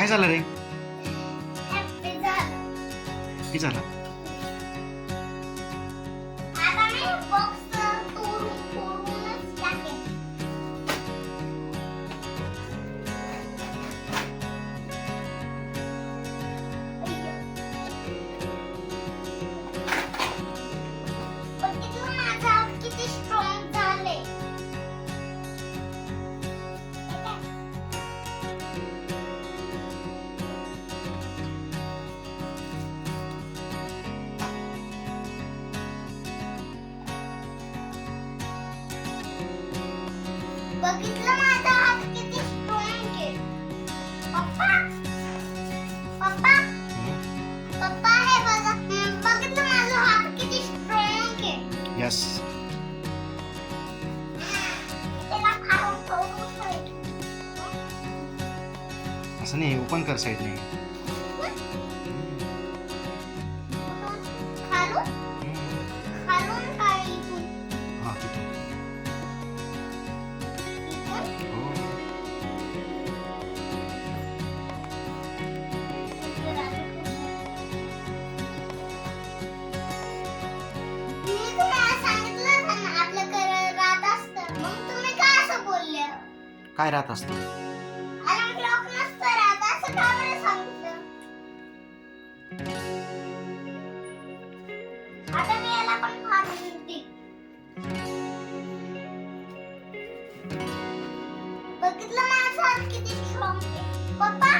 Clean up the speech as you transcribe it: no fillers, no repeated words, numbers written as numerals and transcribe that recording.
काय झालं रे? हॅपी झालं. की झालं? आता मी बॉक्स तोडूनच टाकेन. बघितलं माझा हात किती स्ट्रॉंग झाले. बघितलं माझा हात किती स्ट्रॉंग आहे. पप्पा पप्पा पप्पा हे बघा. बघितलं माझा हात किती स्ट्रॉंग आहे. यस. त्याला खाऊन खाऊन खाऊन. असं नाही, ओपन कर साईडने. खालून खालून काय इथून हा तिथून. इथून हो. मी तुम्हाला सांगितलं ना आपल्या घरात राहत असतं. मग तुम्ही काय असं बोलले? काय राहत असतं? अलार्म क्लॉक नसतं राहत असं का बरं सांगितलं? आता मी याला पण फाडून देईन. बघितलं माझा हात किती स्ट्रॉंग आहे. पप्पा